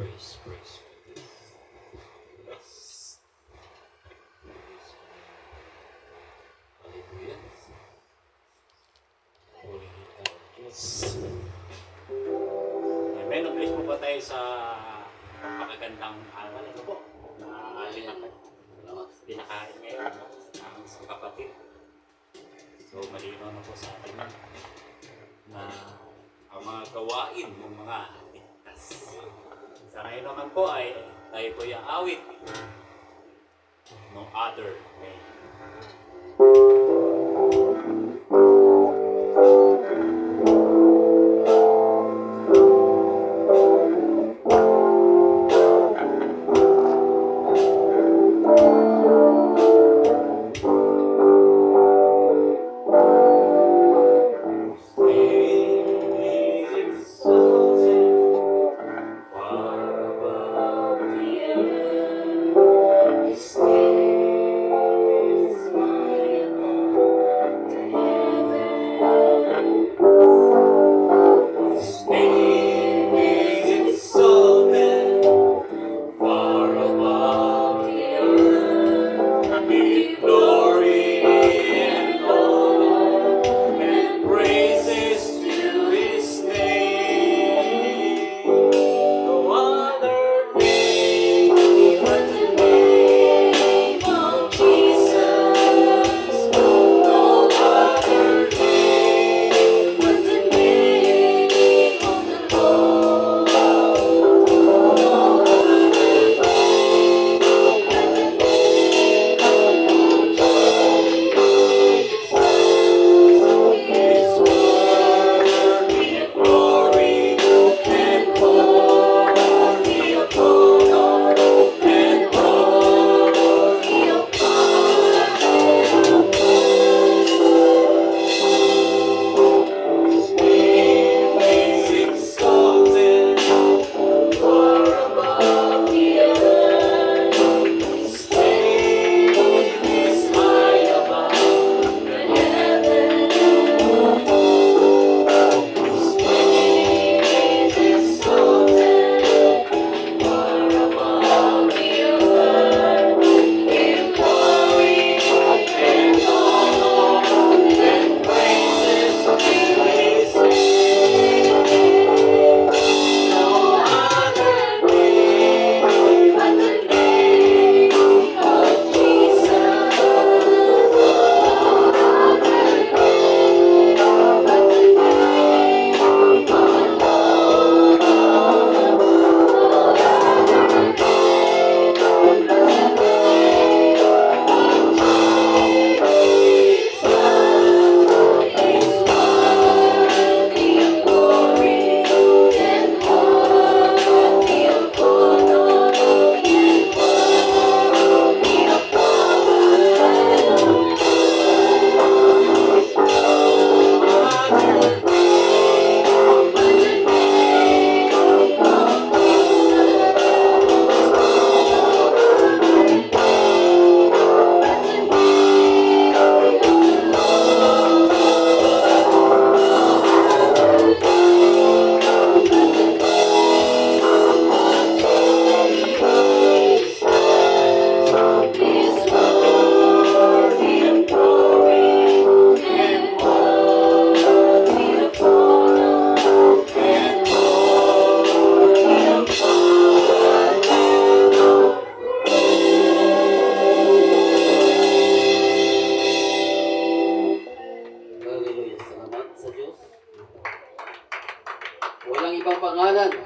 Praise. Hallelujah. Holy Diyos. Amen. Nag-bless po ba tayo sa napakagandang aral? Ito po, na pinakain ngayon ng isang kapatid. So, malinaw na po sa atin na ang mga gawain ng mga ligtas. Sa ngayon naman po ay tayo po yung awit. No other way.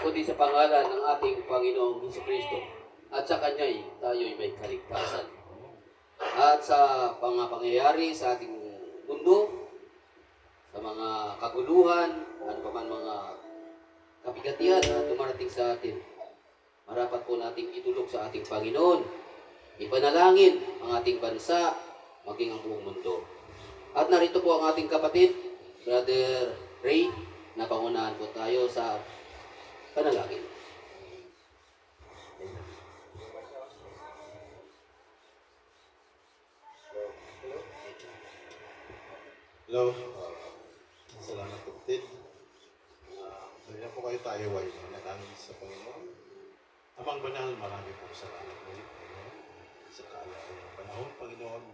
kundi sa pangalan ng ating Panginoong Jesucristo at sa Kanya'y tayo'y may kaligtasan. At sa mga pangyayari sa ating mundo, sa mga kaguluhan, ano pa man mga kabigatihan na dumarating sa atin, marapat po nating itulog sa ating Panginoon, ipanalangin ang ating bansa, maging ang buong mundo. At narito po ang ating kapatid, Brother Ray, na pangunahan po tayo sa panalangin. Hello, salamat kapatid. Ganyan po kayo tayo ay nanalangin sa Panginoon. Amang banal, marami pong salamat ulit, Panginoon, sa kaaya-ayang panahon, Panginoon.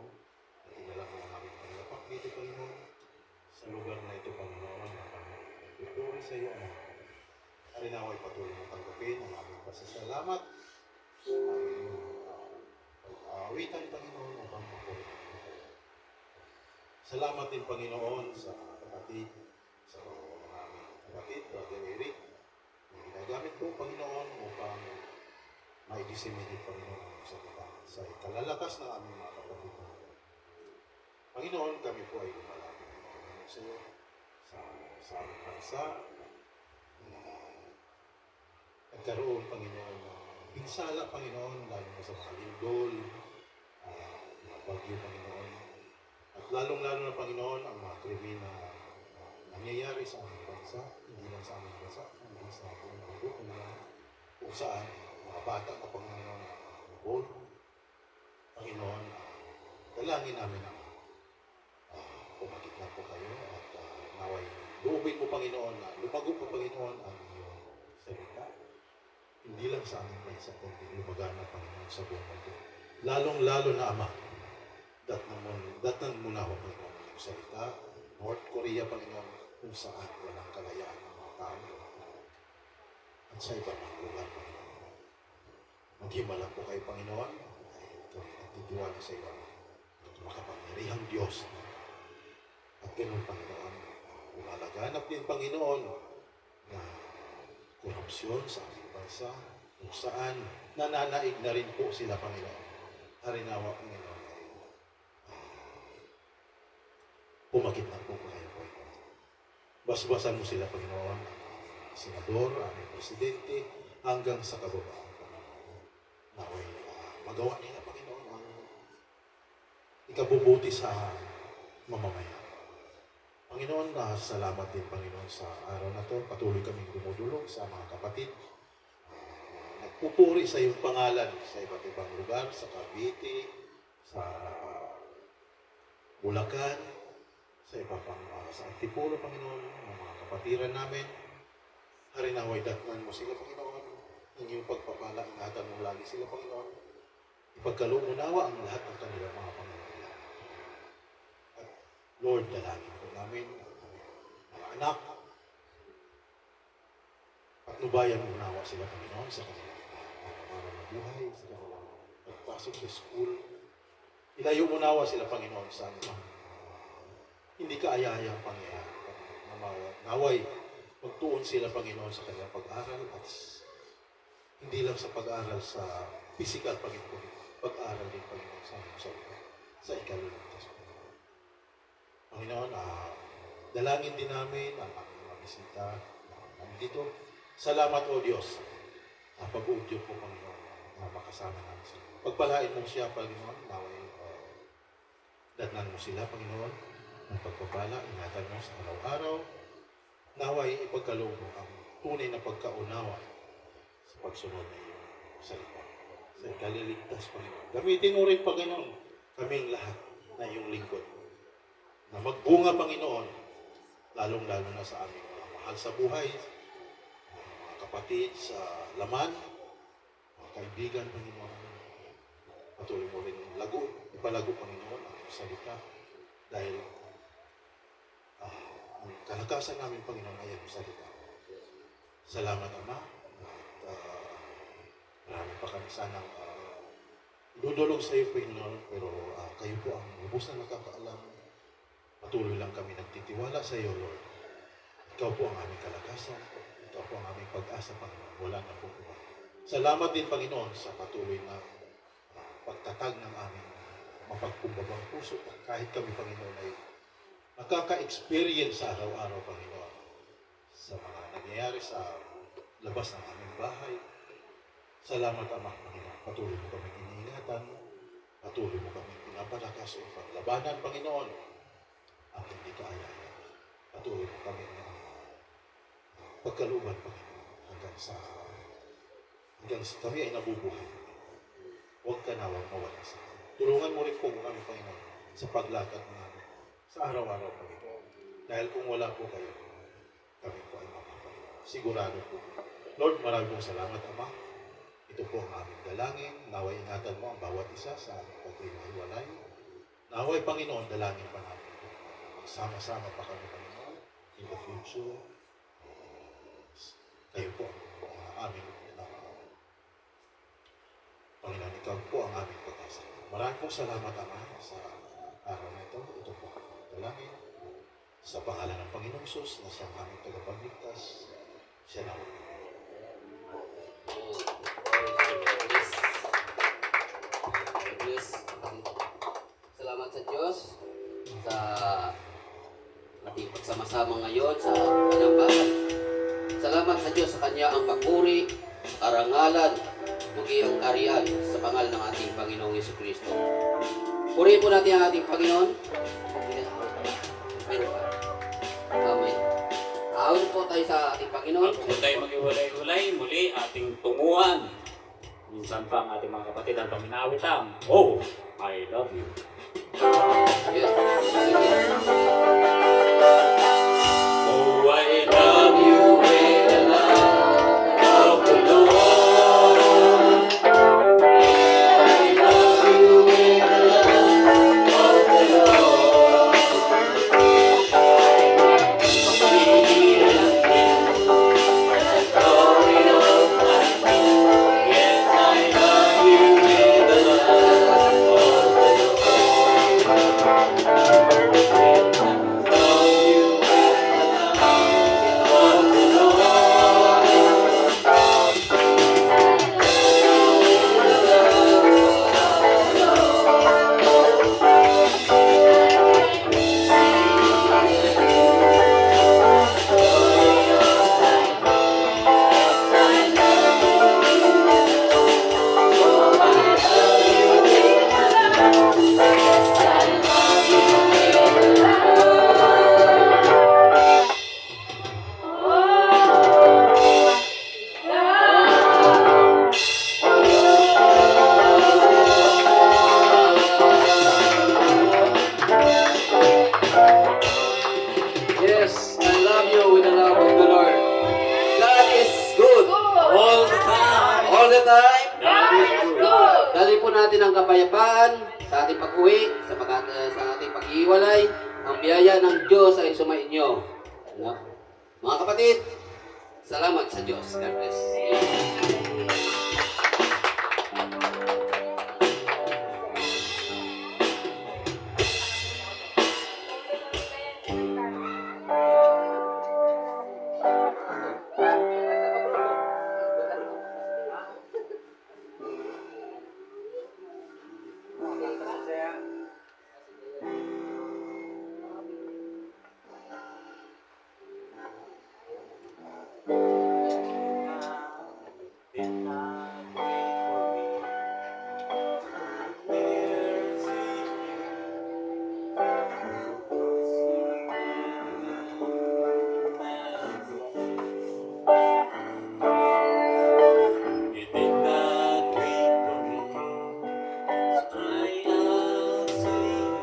At inala mo ang aming panglapak dito, Panginoon, sa lugar na ito, Panginoon, na kami tuturi sa iyo, Ama. Arinaw ay patuloy mo tanggapin ang aming pasasalamat, ang aming pag-aawitan, Panginoon, upang mapurihan mo kayo. Salamat din, Panginoon, sa kapatid, sa mga aming kapatid, Brother Eric, na ginagamit po, Panginoon, upang mai-disseminate, Panginoon, ang salita sa ikalalakas ng aming mga kapatid. Panginoon, kami po ay lumalapit, Panginoon, sa iyo, sa aming bansa, nagkaroon, Panginoon, ng pinsala, Panginoon, lalo na sa mga lindol, mga bagyo, Panginoon. At lalong-lalo na, Panginoon, ang mga krimen na nangyayari sa aming bansa, hindi lang sa aming bansa, hindi sa buong mundo, Panginoon, kung saan mga bata na, Panginoon, na bukol. Panginoon, dalangin namin ang pumagit na po kayo at naway loobin mo, Panginoon, na lumago po, Panginoon, ang iyong salita. Hindi lang sa aming bansa, kundi lumagana, Panginoon, sa buong mundo. Lalong-lalo na, Ama, datnan mo na, Panginoon, ang iyong salita. North Korea, Panginoon, kung saan walang kalayaan ng mga tao. At sa iba pang lugar, Panginoon. Maghimala po kayo, Panginoon, dahil kami nagtitiwala sa iyo, at makapangyarihang Diyos. At ganun, Panginoon, lumalaganap din, Panginoon, na korupsyon sa aming bansa, kung saan nananaig na rin po sila, Panginoon. Harinawa, Panginoon, ay pumakit na po kayo, Panginoon. Basbasan mo sila, Panginoon, ang aming senador, aming presidente, hanggang sa kababaan, Panginoon. Naway magawa nila, Panginoon, ang ikabubuti sa mamamayan. Panginoon, salamat din, Panginoon, sa araw na to. Patuloy kaming dumudulog sa mga kapatid. Nagpupuri sa iyong pangalan sa iba't ibang lugar, sa Cavite, sa Bulacan, sa iba pang sa Antipolo, Panginoon, ang mga kapatiran namin. Harinaway datnan mo sila, Panginoon. Ang iyong pagpapala, ingatan mo lagi sila, Panginoon. Ipagkalumunawa ang lahat ng kanilang mga pangangailangan. At Lord, dalangin po namin ang aming mga anak. At nubayan mo nawa sila, Panginoon, sa kanilang araw-araw na buhay, sa kanilang pagpasok sa school. Ilayo mo nawa sila, Panginoon, sa anumang hindi kaaya-ayang pangyayari. Naway, magtuon sila, Panginoon, sa kanilang pag-aaral at hindi lang sa pag-aaral sa physical, Panginoon, pag-aaral din, Panginoon, sa aming salita, sa ikaligtas, Panginoon. Panginoon, dalangin din namin ang aming mga bisita nandito. Salamat, O Diyos. Pag-uudyo po, Panginoon, na makasama namin sila. Pagpalain mo siya, Panginoon, naway datnan mo sila, Panginoon, ng pagpapala, ingatan mo sa araw-araw. Naway ipagkaloob mo ang tunay na pagkaunawa sa pagsunod na iyong salita. Sa ikaliligtas, Panginoon. Gamitin mo rin, Panginoon, kaming lahat na iyong lingkod. Na magbunga, Panginoon, lalong-lalo na sa aming mga mahal sa buhay, mga kapatid sa laman, mga kaibigan, Panginoon. Patuloy mo rin ipalago, Panginoon, ang iyong salita. Dahil ang kalakasan namin, Panginoon, ay ang salita. Salamat, Ama. At marami pa kami sanang idudulog sa iyo, Panginoon, pero kayo po ang lubos na nakakaalam. Patuloy lang kami nagtitiwala sa iyo, Lord. Ikaw po ang aming kalakasan. Ikaw po ang aming pag-asa, Panginoon. Wala na po iba. Salamat din, Panginoon, sa patuloy na pagtatag ng aming mapagkumbabang puso. Kahit kami, Panginoon, ay nakaka-experience sa araw-araw, Panginoon, sa mga nangyayari sa labas ng aming bahay. Salamat, Ama, Panginoon. Patuloy mo kami iniingatan. Patuloy mo kami pinapalakas o paglabanan, Panginoon, ang hindi kaaya-aya. Patuloy mo kami pagkaluban, Panginoon, hanggang sa kami ay nabubuhay. Huwag ka nawang mawala sa amin. Tulungan mo rin po kami, Panginoon, sa paglakad namin sa araw-araw, Panginoon. Dahil kung wala po kayo, kami po ay mapapalala. Sigurado po. Lord, maraming salamat, Ama. Ito po ang aming dalangin. Naway ingatan mo ang bawat isa sa aming paghiwalay. Naway Panginoon, dalangin pa namin po. Magsama-sama pa kami, Panginoon, in the future. Kayo po ang aming Panginoon, ikaw po ang aming pag-asa. Maraming pong salamat, Ama, sa araw na ito. Ito po ang aming dalangin. Sa pangalan ng Panginoong Sus na siyang aming tagapagligtas, siya na po. Bless. Salamat sa Diyos sa ating pagsama-sama ngayon sa panambahan. Salamat sa Diyos sa Kanya ang papuri, karangalan, maging ang kariyan sa pangalan ng ating Panginoong Jesucristo. Purihin po natin ang ating Panginoon. Meron pa. Amen. Aawin po tayo sa ating Panginoon. Bago tayo mag-iwalay-ulay, muli ating tunguhan. Minsan pa ang ating mga kapatid ang paminawit ang, oh, I love you. Yes. Oh, I love you with the love of the Lord. I love you with the love of the Lord. Sweet and the glory of my King. Yes, I love you with the love of the Yes, I love you with the love of the Lord. God is good. all the time. All the time. God is good. Dali po natin ang kapayapaan sa ating pag-uwi, sa ating pag-iwalay. Ang biyaya ng Diyos ay sumainyo. No? Mga kapatid, salamat sa Diyos. God bless. You did not wait for me. I am saying,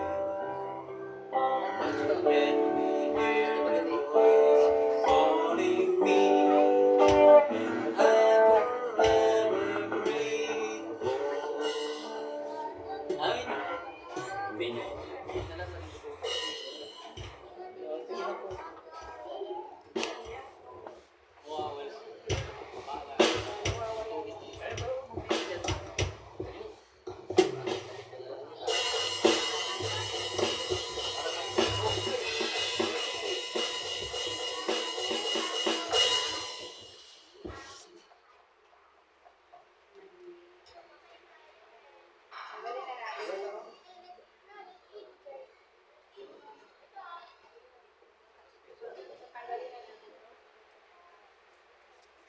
let me hear your voice calling me, and I'm forever grateful. Ay, hindi niyo.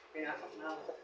Pinasok na ako sa